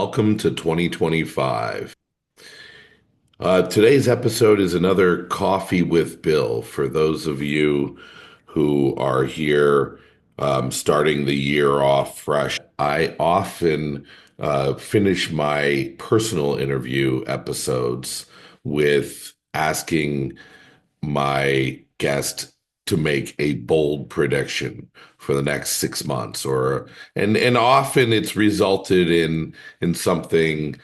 Welcome to 2025. Today's episode is another Coffee with Bill. For those of you who are here starting the year off fresh, I often finish my personal interview episodes with asking my guest to make a bold prediction for the next 6 months, and often it's resulted in something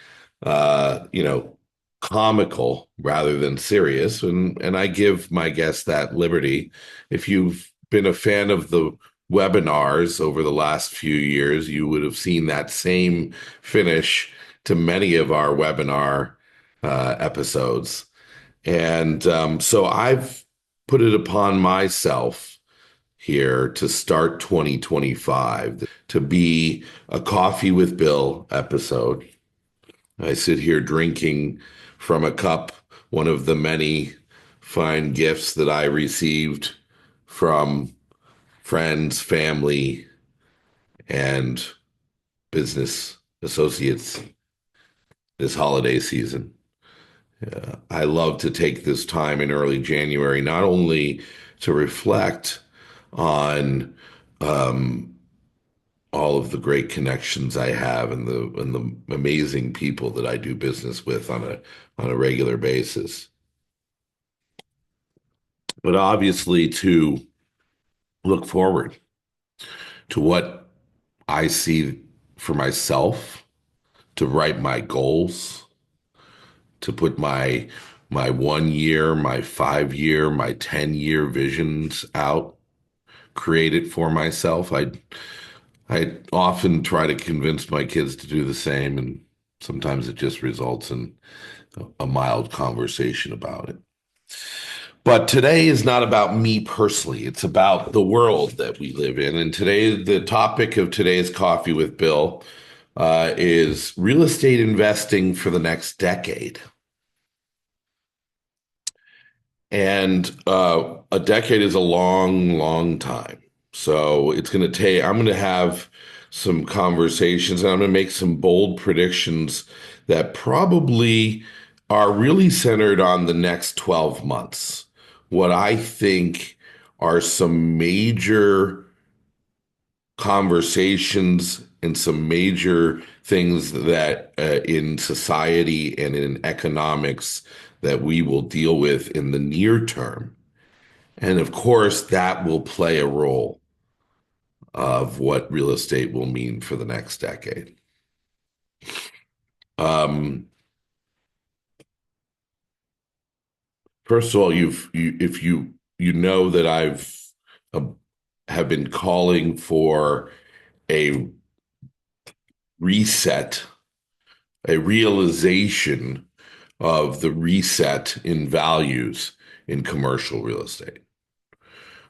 comical rather than serious, and I give my guests that liberty. If you've been a fan of the webinars over the last few years, you would have seen that same finish to many of our webinar episodes. And so I've put it upon myself here to start 2025 to be a Coffee with Bill episode. I sit here drinking from a cup, one of the many fine gifts that I received from friends, family, and business associates this holiday season. I love to take this time in early January, not only to reflect on all of the great connections I have and the amazing people that I do business with on a regular basis, but obviously to look forward to what I see for myself, to write my goals, to put my 1 year, my 5 year, my 10 year visions out, create it for myself. I often try to convince my kids to do the same, and sometimes it just results in a mild conversation about it. But today is not about me personally. It's about the world that we live in. And today, the topic of today's Coffee with Bill is real estate investing for the next decade. And a decade is a long, long time. So it's going to take, I'm going to have some conversations and I'm going to make some bold predictions that probably are really centered on the next 12 months. What I think are some major conversations and some major things that in society and in economics that we will deal with in the near term. And of course, that will play a role of what real estate will mean for the next decade. Um, First of all, if you know that I've uh, have been calling for a reset, a realization of the reset in values in commercial real estate.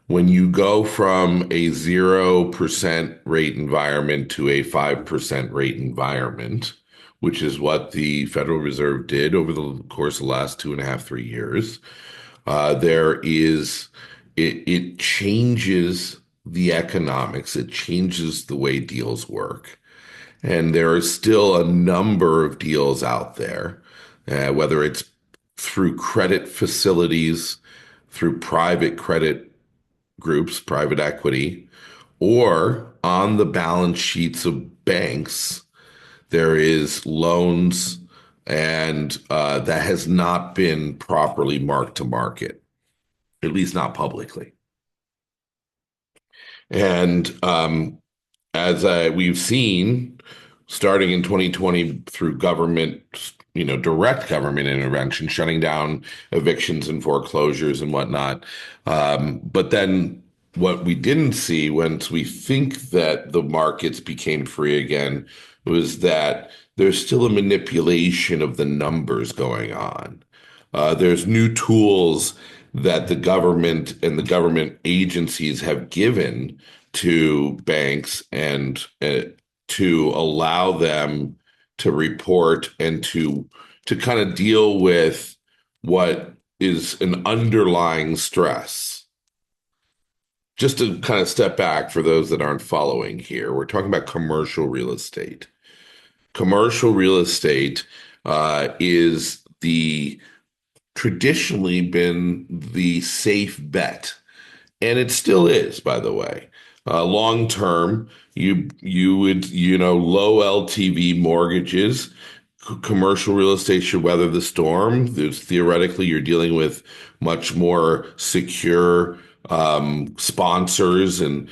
When you go from a 0% rate environment to a 5% rate environment, which is what the Federal Reserve did over the course of the last 2.5, 3 years, it changes the economics, it changes the way deals work. And there are still a number of deals out there, whether it's through credit facilities, through private credit groups, private equity, or on the balance sheets of banks, there is loans and that has not been properly marked to market, at least not publicly. And we've seen, starting in 2020 through government, direct government intervention, shutting down evictions and foreclosures and whatnot. But then what we didn't see once we think that the markets became free again was that there's still a manipulation of the numbers going on. There's new tools that the government and the government agencies have given to banks and to allow them to report and to kind of deal with what is an underlying stress. Just to kind of step back for those that aren't following here, we're talking about commercial real estate. commercial real estate is the traditionally been the safe bet, and it still is, by the way. Long term, you would, low LTV mortgages, commercial real estate should weather the storm. There's theoretically you're dealing with much more secure sponsors and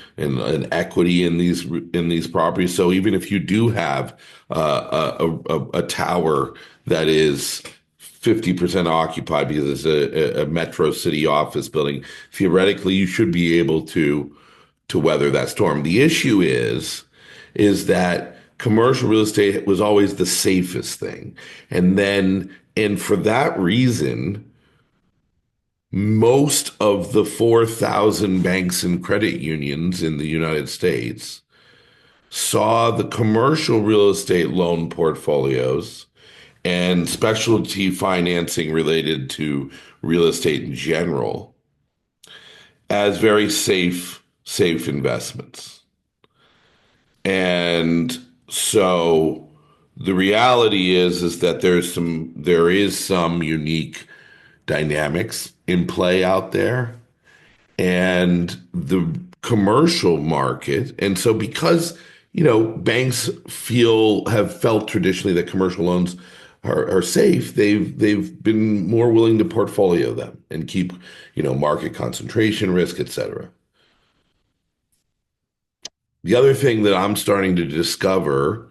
equity in these properties. So even if you do have a tower that is 50% occupied because it's a metro city office building, theoretically you should be able to weather that storm. The issue is that commercial real estate was always the safest thing. And for that reason, most of the 4,000 banks and credit unions in the United States saw the commercial real estate loan portfolios and specialty financing related to real estate in general as very safe investments. And so the reality is that there is some unique dynamics in play out there, and the commercial market. And so because, banks have felt traditionally that commercial loans are safe, they've been more willing to portfolio them and keep, market concentration risk, et cetera. The other thing that I'm starting to discover,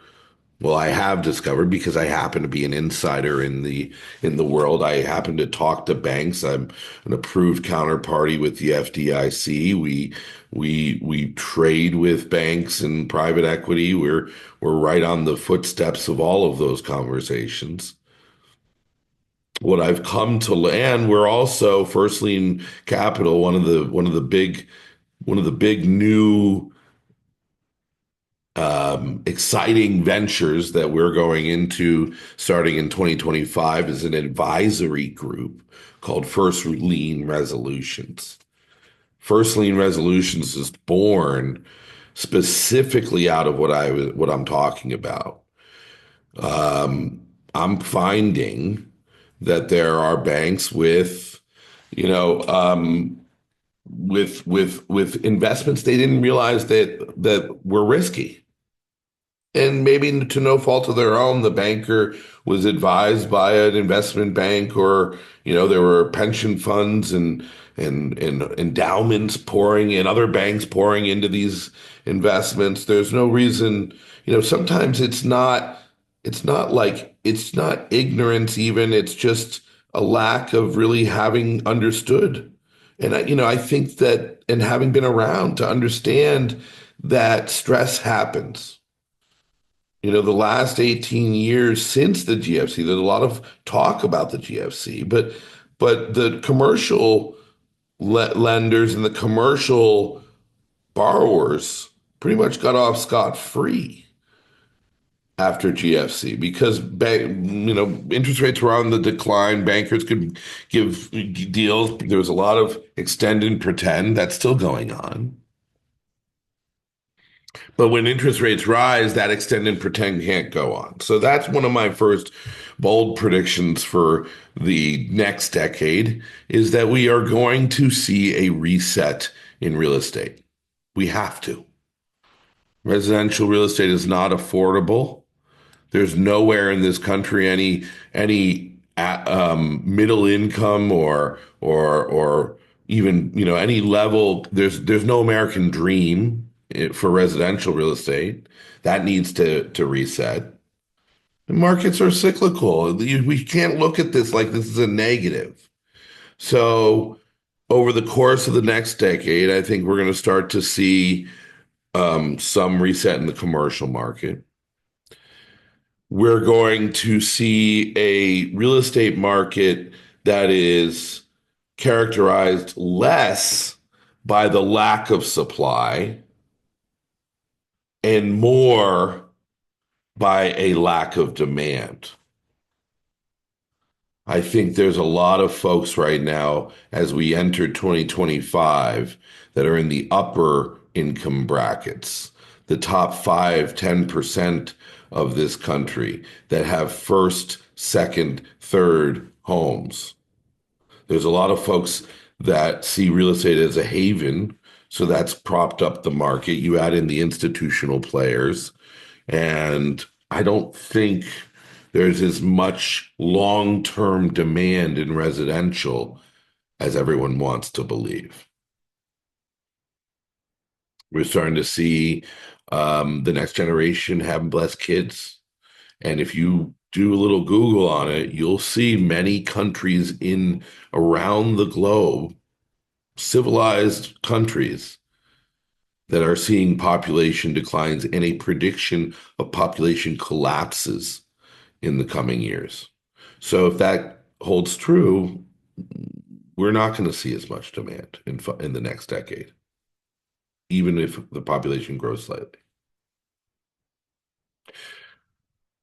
well, I have discovered because I happen to be an insider in the world. I happen to talk to banks. I'm an approved counterparty with the FDIC. We trade with banks and private equity. We're right on the footsteps of all of those conversations. What I've come to learn, we're also First Lien Capital, one of the big new exciting ventures that we're going into starting in 2025 is an advisory group called First Lien Resolutions. First Lien Resolutions is born specifically out of what I'm talking about. I'm finding that there are banks you know, um, with investments they didn't realize that were risky. And maybe to no fault of their own, the banker was advised by an investment bank, or there were pension funds and endowments pouring in, other banks pouring into these investments. There's no reason, sometimes it's not ignorance even, it's just a lack of really having understood. And I think that, and having been around to understand that stress happens. The last 18 years since the GFC, there's a lot of talk about the GFC, but the commercial lenders and the commercial borrowers pretty much got off scot-free after GFC because interest rates were on the decline. Bankers could give deals. There was a lot of extend and pretend that's still going on. But when interest rates rise, that extend and pretend can't go on. So that's one of my first bold predictions for the next decade is that we are going to see a reset in real estate. We have to. Residential real estate is not affordable. There's nowhere in this country any middle income or even any level. There's no American dream for residential real estate. That needs to reset. The markets are cyclical. We can't look at this like this is a negative. So over the course of the next decade, I think we're going to start to see some reset in the commercial market. We're going to see a real estate market that is characterized less by the lack of supply and more by a lack of demand. I think there's a lot of folks right now as we enter 2025 that are in the upper income brackets the top 5, 10% of this country that have first, second, third homes. There's a lot of folks that see real estate as a haven, so that's propped up the market. You add in the institutional players, and I don't think there's as much long-term demand in residential as everyone wants to believe. We're starting to see the next generation have less kids. And if you do a little Google on it, you'll see many countries in around the globe, civilized countries, that are seeing population declines and a prediction of population collapses in the coming years. So if that holds true, we're not going to see as much demand in the next decade, even if the population grows slightly.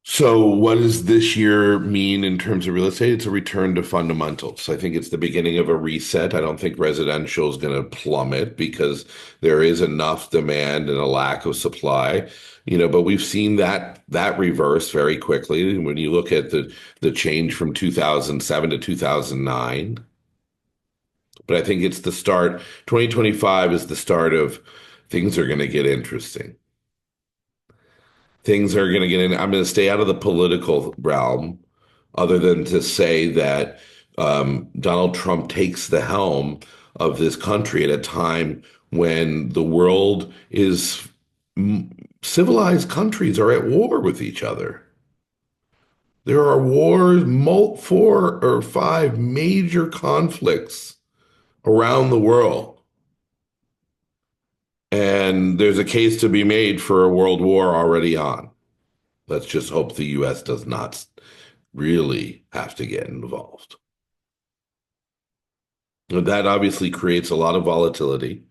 So, what does this year mean in terms of real estate? It's a return to fundamentals. I think it's the beginning of a reset. I don't think residential is going to plummet because there is enough demand and a lack of supply. But we've seen that reverse very quickly. When you look at the change from 2007 to 2009, but I think it's the start. 2025 is the start of things are going to get interesting. Things are going to get in. I'm going to stay out of the political realm, other than to say that Donald Trump takes the helm of this country at a time when the world is civilized countries are at war with each other. There are wars, 4 or 5 major conflicts around the world. And there's a case to be made for a world war already on. Let's just hope the US does not really have to get involved. That obviously creates a lot of volatility.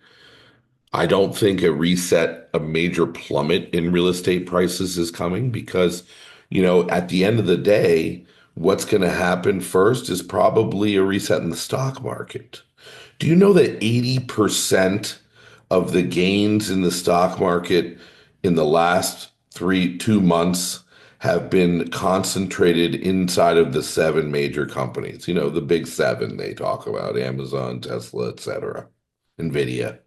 I don't think a major plummet in real estate prices is coming because, at the end of the day, what's going to happen first is probably a reset in the stock market. Do you know that 80% of the gains in the stock market in the last 2 months have been concentrated inside of the 7 major companies? The big 7 they talk about: Amazon, Tesla, etc., Nvidia.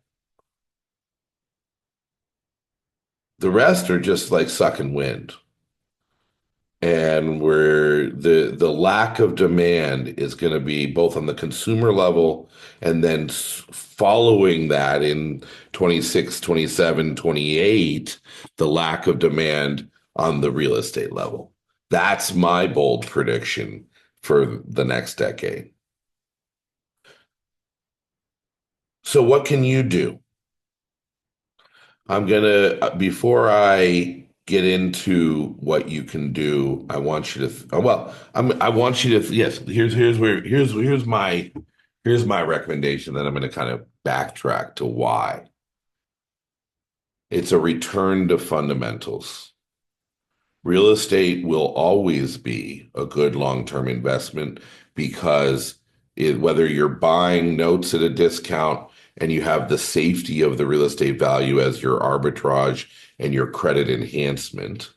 The rest are just like sucking wind. And where the lack of demand is going to be both on the consumer level and then following that in 26, 27, 28, the lack of demand on the real estate level. That's my bold prediction for the next decade. So what can you do? Before I get into what you can do, I want you to, I want you to, yes, here's my recommendation. Then I'm going to kind of backtrack to why. It's a return to fundamentals. Real estate will always be a good long-term investment because whether you're buying notes at a discount and you have the safety of the real estate value as your arbitrage and your credit enhancement,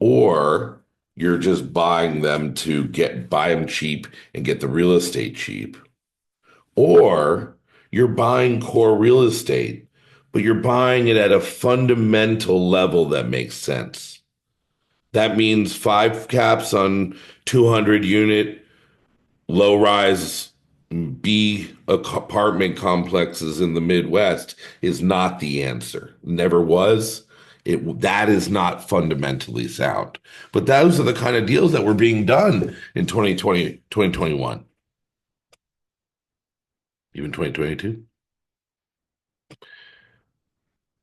or you're just buying them to buy them cheap and get the real estate cheap, or you're buying core real estate, but you're buying it at a fundamental level that makes sense. That means 5 caps on 200-unit low rise B apartment complexes in the Midwest is not the answer. Never was. That is not fundamentally sound. But those are the kind of deals that were being done in 2020, 2021, even 2022.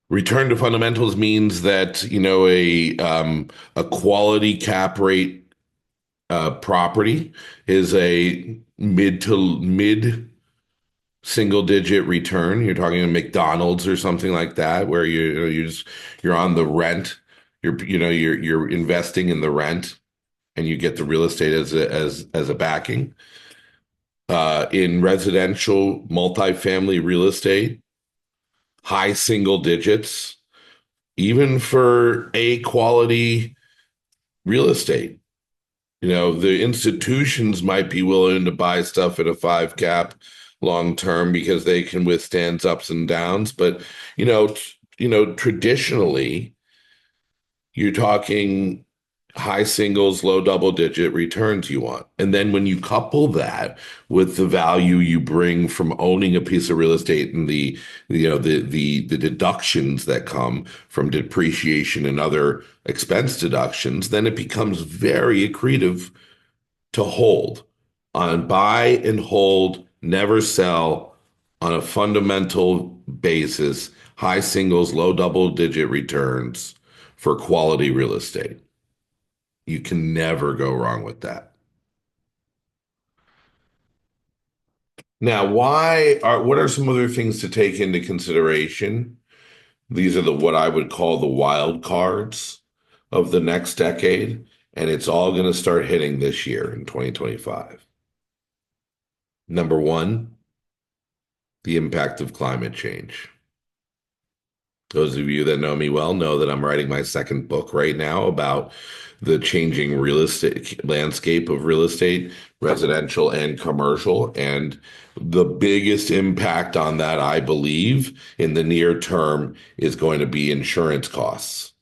Return to fundamentals means that, a quality cap rate property is a mid single digit return. You're talking a McDonald's or something like that, where you're on the rent. You're investing in the rent, and you get the real estate as a backing. In residential multifamily real estate, high single digits even for A quality real estate. The institutions might be willing to buy stuff at a five cap long term because they can withstand ups and downs. But traditionally, you're talking high singles, low double digit returns you want. And then when you couple that with the value you bring from owning a piece of real estate and the deductions that come from depreciation and other expense deductions, then it becomes very accretive to hold on buy and hold, never sell on a fundamental basis, high singles, low double digit returns for quality real estate. You can never go wrong with that. Now, what are some other things to take into consideration? These are the what I would call the wild cards of the next decade, and it's all going to start hitting this year in 2025. Number one, the impact of climate change. Those of you that know me well know that I'm writing my second book right now about the changing real estate landscape of real estate, residential and commercial. And the biggest impact on that, I believe, in the near term is going to be insurance costs.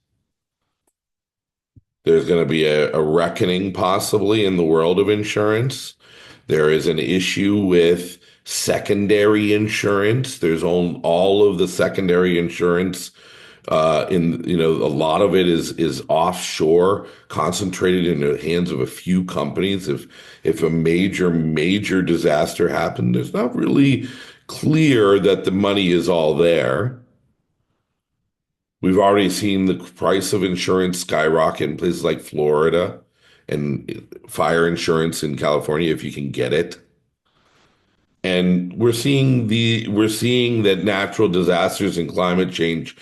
There's going to be a reckoning possibly in the world of insurance. There is an issue with secondary insurance. There's all of the secondary insurance in a lot of it is offshore, concentrated in the hands of a few companies. If a major disaster happened, there's not really clear that the money is all there. We've already seen the price of insurance skyrocket in places like Florida and fire insurance in California if you can get it. And we're seeing that natural disasters and climate change,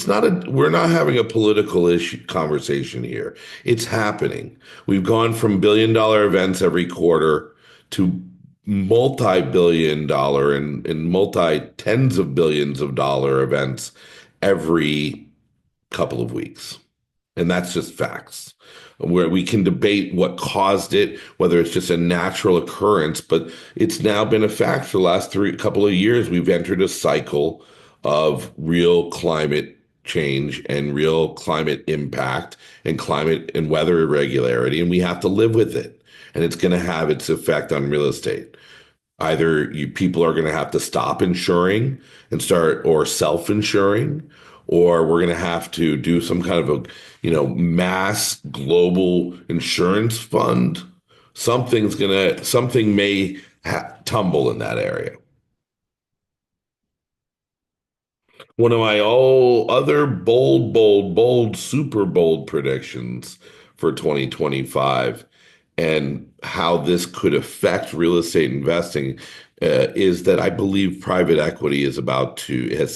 we're not having a political issue conversation here. It's happening. We've gone from billion-dollar events every quarter to multi-billion dollar and multi tens of billions of dollar events every couple of weeks. And that's just facts. Where we can debate what caused it, whether it's just a natural occurrence, but it's now been a fact for the last couple of years. We've entered a cycle of real climate change and real climate impact and climate and weather irregularity, and we have to live with it. And it's going to have its effect on real estate. Either people are going to have to stop insuring and start or self-insuring, or we're going to have to do some kind of a, mass global insurance fund. Something may tumble in that area. One of my all other bold, super bold predictions for 2025 and how this could affect real estate investing is that I believe private equity has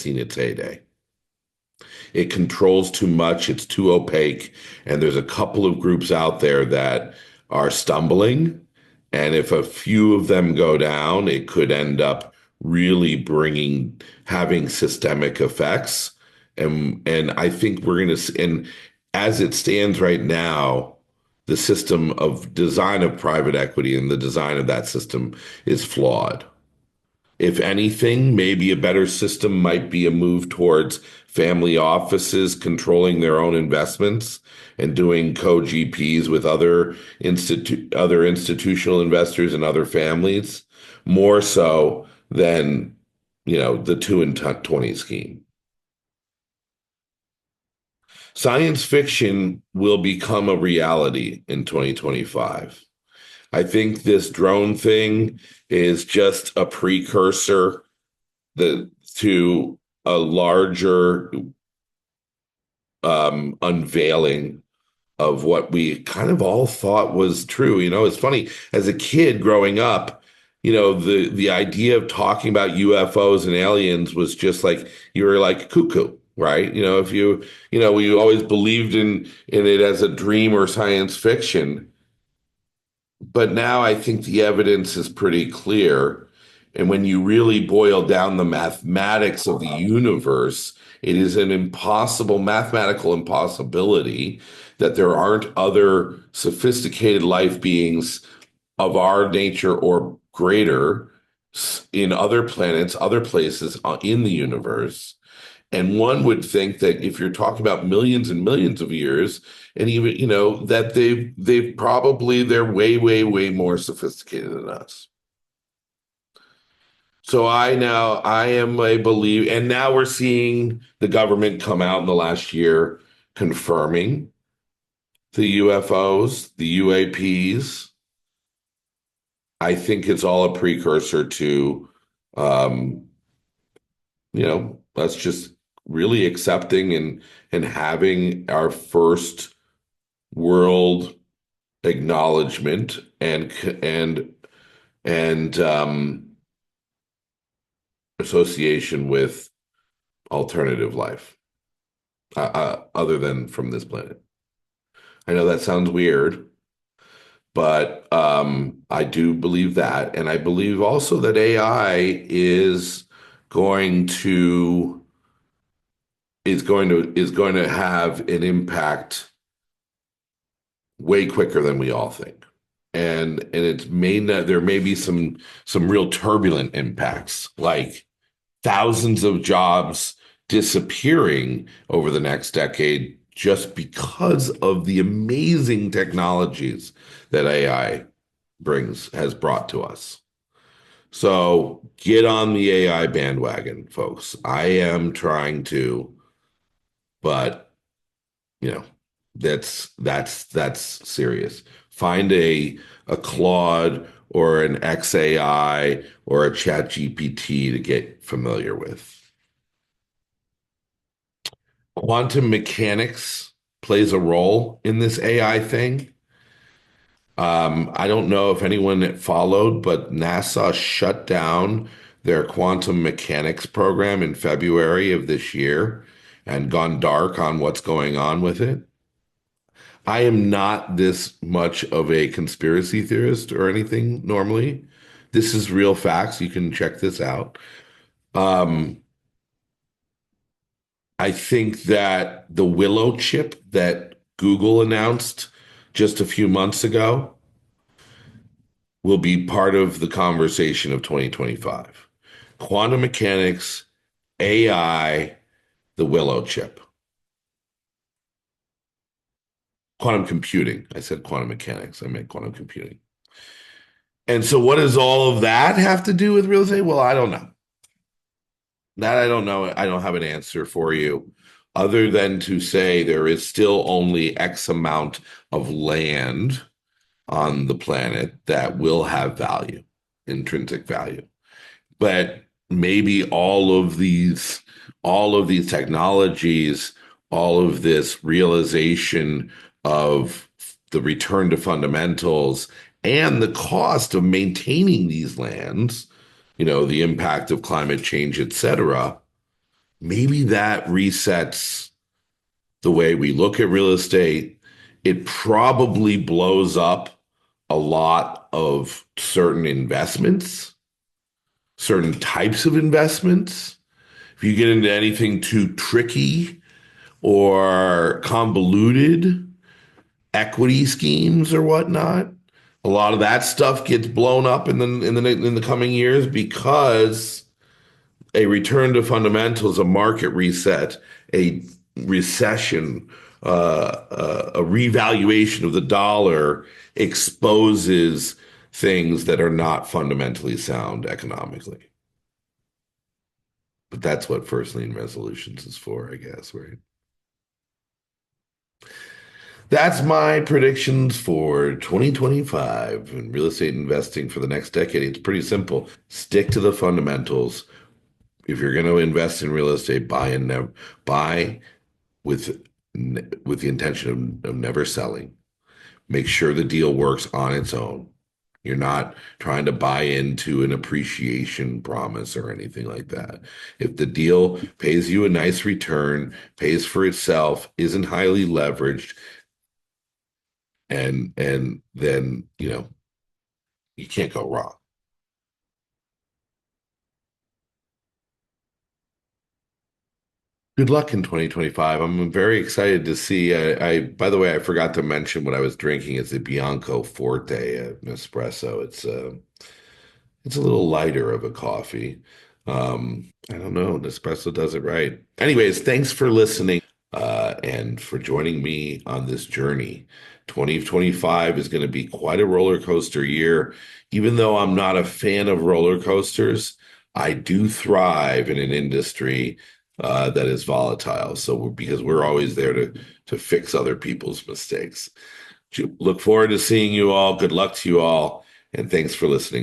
seen its heyday. It controls too much, it's too opaque, and there's a couple of groups out there that are stumbling. And if a few of them go down, it could end up really having systemic effects. And I think we're going to, and as it stands right now, the system of design of private equity and the design of that system is flawed. If anything, maybe a better system might be a move towards family offices controlling their own investments and doing co-GPs with other institutional investors and other families, more so than the 2 and 20 scheme. Science fiction will become a reality in 2025. I think this drone thing is just a precursor to a larger unveiling of what we kind of all thought was true. It's funny, as a kid growing up, the idea of talking about UFOs and aliens was just like you were like cuckoo, right? If we always believed in it as a dream or science fiction. But now I think the evidence is pretty clear. And when you really boil down the mathematics of the universe, it is an impossible mathematical impossibility that there aren't other sophisticated life beings of our nature or greater in other planets, other places in the universe. And one would think that if you're talking about millions and millions of years, and even, that they've probably they're way, way, way more sophisticated than us. So I am a believer, and now we're seeing the government come out in the last year confirming the UFOs, the UAPs. I think it's all a precursor to, um, us just really accepting and having our first world acknowledgement and association with alternative life, other than from this planet. I know that sounds weird, but I do believe that, and I believe also that AI going to is going to have an impact way quicker than we all think. And it's may not, there may be some real turbulent impacts, like thousands of jobs disappearing over the next decade just because of the amazing technologies that AI has brought to us. So get on the AI bandwagon, folks. I am trying to, but you know, that's serious. Find a Claude or an XAI or a Chat GPT to get familiar with. Quantum mechanics plays a role in this AI thing. I don't know if anyone followed, but NASA shut down their quantum mechanics program in February of this year and gone dark on what's going on with it. I am not this much of a conspiracy theorist or anything normally. This is real facts. You can check this out. Um, I think that the Willow chip that Google announced just a few months ago will be part of the conversation of 2025. Quantum mechanics, AI, the Willow chip. Quantum computing. I said quantum mechanics. I meant quantum computing. And so, what does all of that have to do with real estate? Well, I don't know. That I don't know. I don't have an answer for you other than to say there is still only X amount of land on the planet that will have value, intrinsic value. But maybe all of these technologies, all of this realization of the return to fundamentals and the cost of maintaining these lands, the impact of climate change, et cetera, maybe that resets the way we look at real estate. It probably blows up a lot of certain investments, certain types of investments. If you get into anything too tricky or convoluted, equity schemes or whatnot, a lot of that stuff gets blown up in the coming years because a return to fundamentals, a market reset, a recession, a revaluation of the dollar exposes things that are not fundamentally sound economically. But that's what first lien resolutions is for, I guess, right? That's my predictions for 2025 in real estate investing for the next decade. It's pretty simple. Stick to the fundamentals. If you're going to invest in real estate, buy with with the intention of never selling. Make sure the deal works on its own. You're not trying to buy into an appreciation promise or anything like that. If the deal pays you a nice return, pays for itself, isn't highly leveraged, and then you can't go wrong. Good luck in 2025. I'm very excited to see. By the way, I forgot to mention what I was drinking. It's a Bianco Forte espresso. It's a little lighter of a coffee. I don't know. Nespresso does it right. Anyways, thanks for listening and for joining me on this journey. 2025 is going to be quite a roller coaster year. Even though I'm not a fan of roller coasters, I do thrive in an industry that is volatile. Because we're always there to fix other people's mistakes. Look forward to seeing you all. Good luck to you all, and thanks for listening.